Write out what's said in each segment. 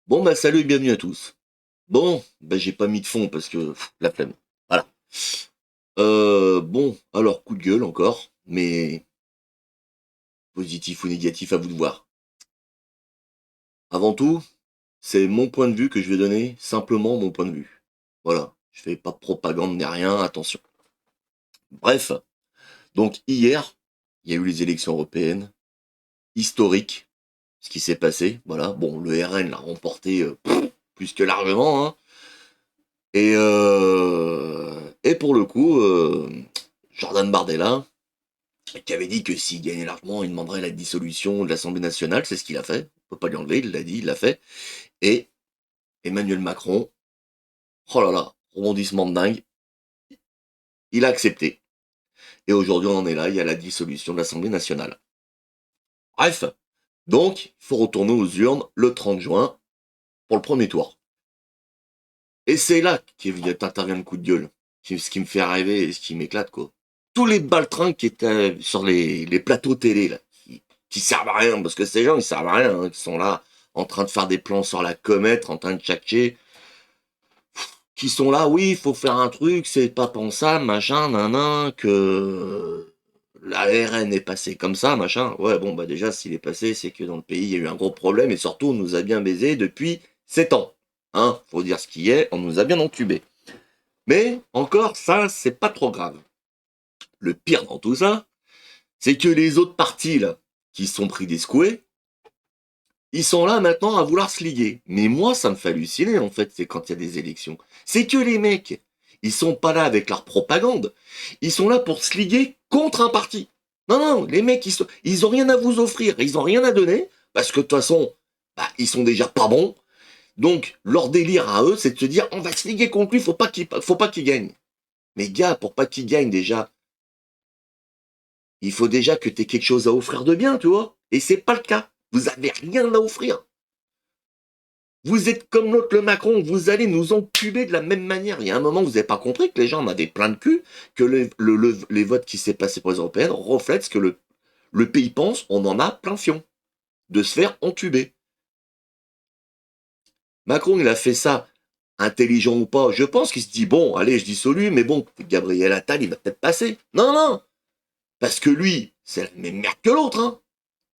Bon, bah salut et bienvenue à tous. Bon, bah j'ai pas mis de fond parce que la flemme. Voilà. Bon, alors coup de gueule encore, mais positif ou négatif à vous de voir. Avant tout, c'est mon point de vue que je vais donner, simplement mon point de vue. Voilà, je fais pas de propagande ni rien, attention. Bref, donc hier, il y a eu les élections européennes, historiques, ce qui s'est passé, voilà. Bon, le RN l'a remporté plus que largement, hein. Et pour le coup, Jordan Bardella, qui avait dit que s'il gagnait largement, il demanderait la dissolution de l'Assemblée nationale, c'est ce qu'il a fait. On peut pas lui enlever, il l'a dit, il l'a fait. Et Emmanuel Macron, oh là là, rebondissement de dingue, il a accepté. Et aujourd'hui, on en est là, il y a la dissolution de l'Assemblée nationale. Bref, donc, il faut retourner aux urnes le 30 juin pour le premier tour. Et c'est là qu'intervient le coup de gueule. Ce qui me fait rêver et ce qui m'éclate, quoi. Tous les baltringues qui étaient sur les plateaux télé, là, qui servent à rien, parce que ces gens, ils servent à rien, hein, qui sont là, en train de faire des plans sur la comète, en train de tchatcher, qui sont là, oui, il faut faire un truc, c'est pas pensable, machin, nanan, que la RN est passée comme ça, machin. Ouais, bon, bah déjà, s'il est passé, c'est que dans le pays, il y a eu un gros problème, et surtout, on nous a bien baisé depuis 7 ans. Hein, faut dire ce qui est, on nous a bien entubés. Mais, encore, ça, c'est pas trop grave. Le pire dans tout ça, c'est que les autres partis, là, qui se sont pris des secoués, ils sont là maintenant à vouloir se liguer. Mais moi, ça me fait halluciner, en fait, c'est quand il y a des élections. C'est que les mecs, ils sont pas là avec leur propagande. Ils sont là pour se liguer contre un parti. Non, non, les mecs, ils ont rien à vous offrir, ils ont rien à donner, parce que de toute façon, bah, ils sont déjà pas bons. Donc, leur délire à eux, c'est de se dire, on va se liguer contre lui, faut pas qu'il gagne. Mais gars, pour pas qu'il gagne déjà, il faut déjà que tu aies quelque chose à offrir de bien, tu vois. Et c'est pas le cas. Vous avez rien à offrir. Vous êtes comme l'autre, le Macron, vous allez nous encuber de la même manière. Il y a un moment, vous n'avez pas compris que les gens en avaient plein de cul, que les votes qui s'est passé pour les européennes reflètent ce que le pays pense, on en a plein fion. De se faire entuber. Macron, il a fait ça, intelligent ou pas. Je pense qu'il se dit, bon, allez, je dissolue, mais bon, Gabriel Attal, il va peut-être passer. Non, non, parce que lui, c'est la même merde que l'autre, hein.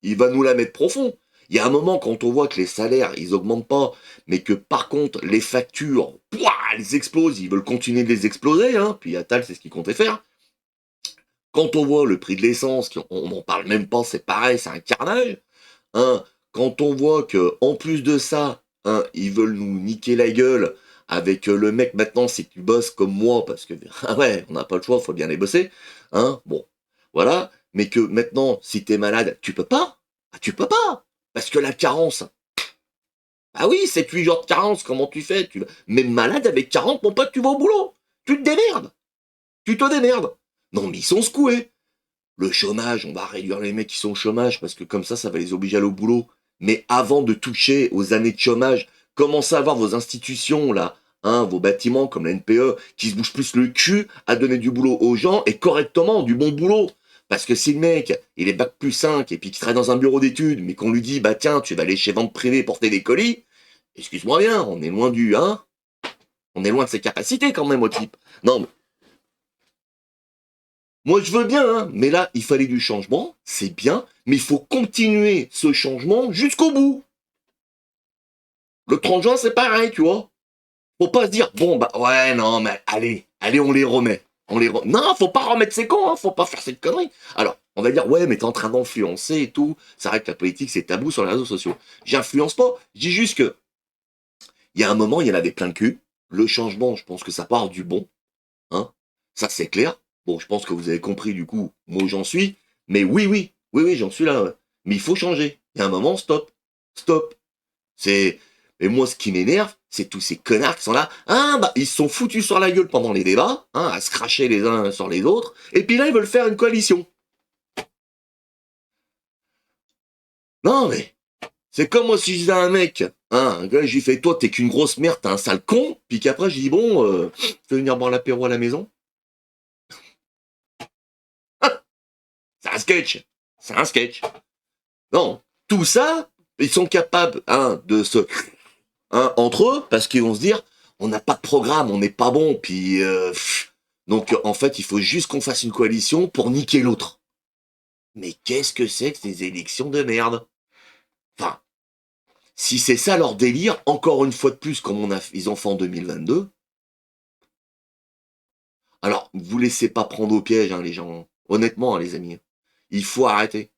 Il va nous la mettre profond. Il y a un moment, quand on voit que les salaires, ils augmentent pas, mais que par contre, les factures, pouah, elles explosent, ils veulent continuer de les exploser, hein, puis Attal, c'est ce qu'il comptait faire. Quand on voit le prix de l'essence, on n'en parle même pas, c'est pareil, c'est un carnage, hein. Quand on voit que, en plus de ça, hein, ils veulent nous niquer la gueule avec le mec maintenant, si tu bosses comme moi, parce que, ah ouais, on n'a pas le choix, faut bien les bosser, hein, bon, voilà, mais que maintenant, si t'es malade, tu peux pas, ah, tu peux pas, parce que la carence, ah oui, c'est 8 jours de carence, comment tu fais, même malade avec 40, mon pote, tu vas au boulot, tu te démerdes, tu te démerdes, non mais ils sont secoués, le chômage, on va réduire les mecs qui sont au chômage parce que comme ça va les obliger à aller au boulot. Mais avant de toucher aux années de chômage, commencez à voir vos institutions là, hein, vos bâtiments comme la NPE, qui se bougent plus le cul à donner du boulot aux gens et correctement du bon boulot. Parce que si le mec, il est bac plus 5 et puis qu'il travaille dans un bureau d'études, mais qu'on lui dit, bah tiens, tu vas aller chez vente privée porter des colis, excuse-moi bien, on est loin du, hein, on est loin de ses capacités quand même au type. Non, moi, je veux bien, hein, mais là, il fallait du changement, c'est bien, mais il faut continuer ce changement jusqu'au bout. Le 30 juin, c'est pareil, tu vois. Faut pas se dire, bon, bah, ouais, non, mais allez, on les remet. Non, faut pas remettre ces cons, hein, faut pas faire cette connerie. Alors, on va dire, ouais, mais t'es en train d'influencer et tout. C'est vrai que la politique, c'est tabou sur les réseaux sociaux. J'influence pas, je dis juste que, il y a un moment, il y en avait plein de cul. Le changement, je pense que ça part du bon, hein. Ça, c'est clair. Bon, je pense que vous avez compris du coup, moi où j'en suis. Mais oui, j'en suis là. Ouais. Mais il faut changer. Il y a un moment, stop. Stop. C'est. Et moi, ce qui m'énerve, c'est tous ces connards qui sont là. Ah, bah, ils se sont foutus sur la gueule pendant les débats, hein, à se cracher les uns sur les autres. Et puis là, ils veulent faire une coalition. Non, mais. C'est comme moi si je disais à un mec, hein, un gars, je lui fais, toi, t'es qu'une grosse merde, t'es un sale con. Puis qu'après, je dis, bon, tu veux venir boire l'apéro à la maison? C'est un sketch. C'est un sketch. Non, tout ça, ils sont capables, hein, de se hein, entre eux, parce qu'ils vont se dire, on n'a pas de programme, on n'est pas bon, puis donc en fait, il faut juste qu'on fasse une coalition pour niquer l'autre. Mais qu'est-ce que c'est que ces élections de merde? Enfin, si c'est ça leur délire, encore une fois de plus, comme ils ont fait en 2022, alors vous laissez pas prendre au piège, hein, les gens. Honnêtement, hein, les amis, il faut arrêter.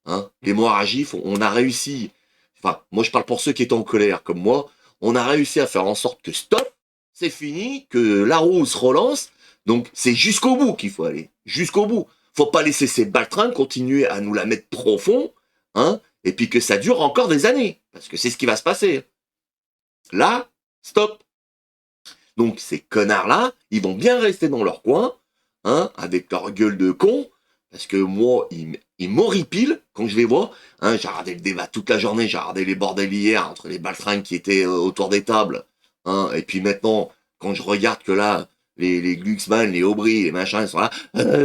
Hein. Les Moharaji, on a réussi. Enfin, moi je parle pour ceux qui étaient en colère, comme moi. On a réussi à faire en sorte que stop, c'est fini, que la roue se relance. Donc c'est jusqu'au bout qu'il faut aller, jusqu'au bout. Faut pas laisser ces baltrins continuer à nous la mettre profond, hein, et puis que ça dure encore des années, parce que c'est ce qui va se passer. Là, stop. Donc ces connards-là, ils vont bien rester dans leur coin, hein, avec leur gueule de con, parce que moi, ils m'horripilent quand je les vois. Hein, j'ai regardé le débat toute la journée, j'ai regardé les bordels hier entre les baltringues qui étaient autour des tables. Hein, et puis maintenant, quand je regarde que là, les Glucksmann, les Aubry, les machins, ils sont là,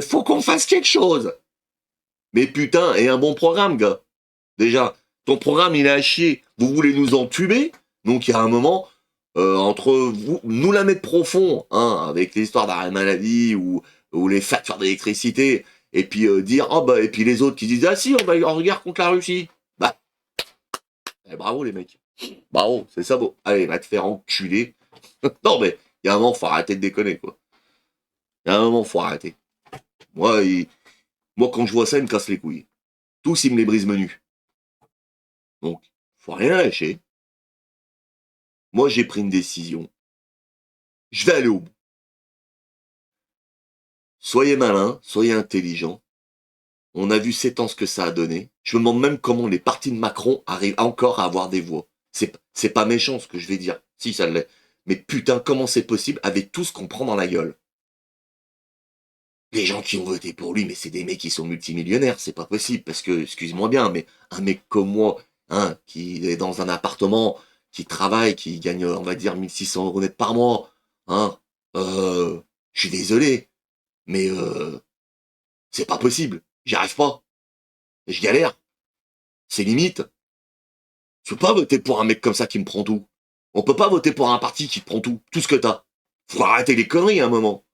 faut qu'on fasse quelque chose. Mais putain, et un bon programme, gars. Déjà, ton programme, il est à chier. Vous voulez nous entuber. Donc, il y a un moment, entre vous, nous la mettre profond, hein, avec l'histoire d'arrêt maladie ou les factures d'électricité, et puis dire, oh bah, et puis les autres qui disent, ah si, on va en guerre contre la Russie. Bah, bravo les mecs. Bravo, c'est ça beau. Allez, va te faire enculer. Non, mais, il y a un moment, faut arrêter de déconner, quoi. Il y a un moment, faut arrêter. Moi, moi, quand je vois ça, il me casse les couilles. Tous, ils me les brisent menus. Donc, faut rien lâcher. Moi, j'ai pris une décision. Je vais aller au bout. Soyez malin, soyez intelligent. On a vu 7 ans ce que ça a donné. Je me demande même comment les partis de Macron arrivent encore à avoir des voix. C'est pas méchant ce que je vais dire. Si, ça l'est. Mais putain, comment c'est possible avec tout ce qu'on prend dans la gueule? Les gens qui ont voté pour lui, mais c'est des mecs qui sont multimillionnaires. C'est pas possible. Parce que, excuse-moi bien, mais un mec comme moi, hein, qui est dans un appartement, qui travaille, qui gagne, on va dire, 1600 € net par mois, hein, je suis désolé. Mais c'est pas possible. J'y arrive pas. Je galère. C'est limite. Je peux pas voter pour un mec comme ça qui me prend tout. On peut pas voter pour un parti qui te prend tout. Tout ce que t'as. Faut arrêter les conneries à un moment.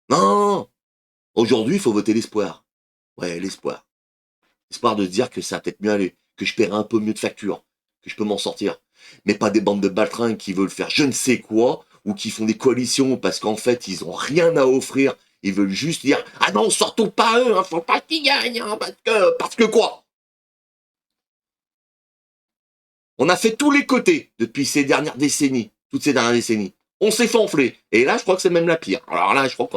Non, non, non. Aujourd'hui, il faut voter l'espoir. Ouais, l'espoir. L'espoir de se dire que ça va peut-être mieux aller. Que je paierai un peu mieux de facture. Que je peux m'en sortir. Mais pas des bandes de baltringues qui veulent faire je ne sais quoi. Ou qui font des coalitions parce qu'en fait, ils ont rien à offrir. Ils veulent juste dire ah non, surtout pas eux, hein, faut pas qu'ils gagnent, hein, parce que quoi? On a fait tous les côtés depuis ces dernières décennies, toutes ces dernières décennies. On s'est fait enfler. Et là, je crois que c'est même la pire. Alors là, je crois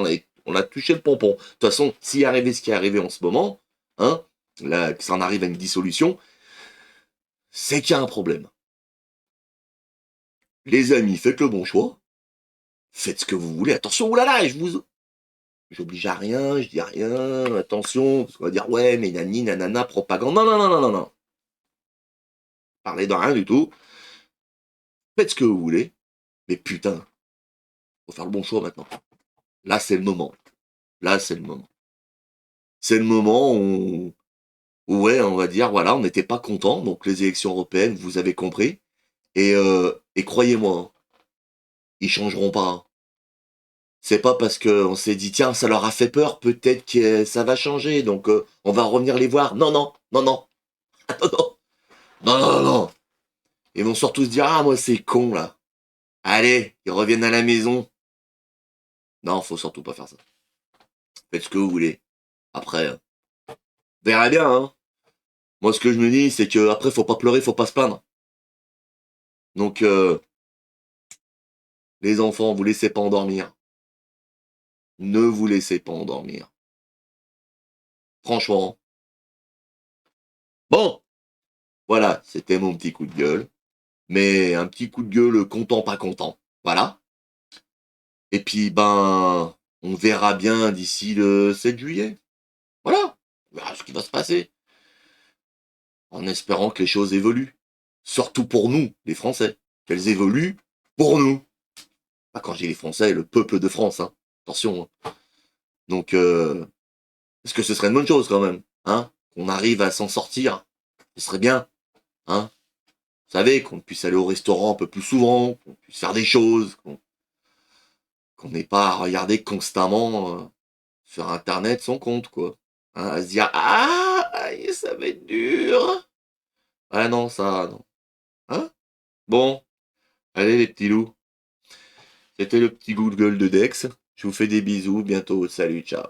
on a touché le pompon. De toute façon, s'il arrivait ce qui est arrivé en ce moment, hein, là, que ça en arrive à une dissolution, c'est qu'il y a un problème. Les amis, faites le bon choix. Faites ce que vous voulez. Attention, oulala, j'oblige à rien, je dis à rien, attention, parce qu'on va dire, ouais, mais nani, nanana, propagande. Non, non, non, non, non, non. Parlez de rien du tout. Faites ce que vous voulez. Mais putain, faut faire le bon choix maintenant. Là, c'est le moment. Là, c'est le moment. C'est le moment où, ouais, on va dire, voilà, on n'était pas content. Donc, les élections européennes, vous avez compris. Et croyez-moi, hein, ils changeront pas. Hein. C'est pas parce qu'on s'est dit, tiens, ça leur a fait peur, peut-être que ça va changer. Donc, on va revenir les voir. Non, non, non, non. non, non, non, non, non. Ils vont surtout se dire, ah, moi, c'est con, là. Allez, ils reviennent à la maison. Non, faut surtout pas faire ça. Faites ce que vous voulez. Après, verra bien, hein. Moi, ce que je me dis, c'est que après, faut pas pleurer, faut pas se plaindre. Donc, les enfants, vous laissez pas endormir. Ne vous laissez pas endormir. Franchement. Bon, voilà, c'était mon petit coup de gueule. Mais un petit coup de gueule content, pas content. Voilà. Et puis, ben, on verra bien d'ici le 7 juillet. Voilà. On verra ce qui va se passer. En espérant que les choses évoluent. Surtout pour nous, les Français. Qu'elles évoluent pour nous. Ah, quand je dis les Français, le peuple de France, hein. Attention. Hein. Donc, est-ce que ce serait une bonne chose quand même, hein, qu'on arrive à s'en sortir? Ce serait bien, hein. savez, qu'on puisse aller au restaurant un peu plus souvent, qu'on puisse faire des choses, qu'on n'ait pas à regarder constamment sur Internet son compte, quoi. Hein, à se dire, ah, aïe, ça va être dur. Ah non, ça, non. Hein? Bon, allez les petits loups. C'était le petit bout de gueule de Dex. Je vous fais des bisous, bientôt, salut, ciao.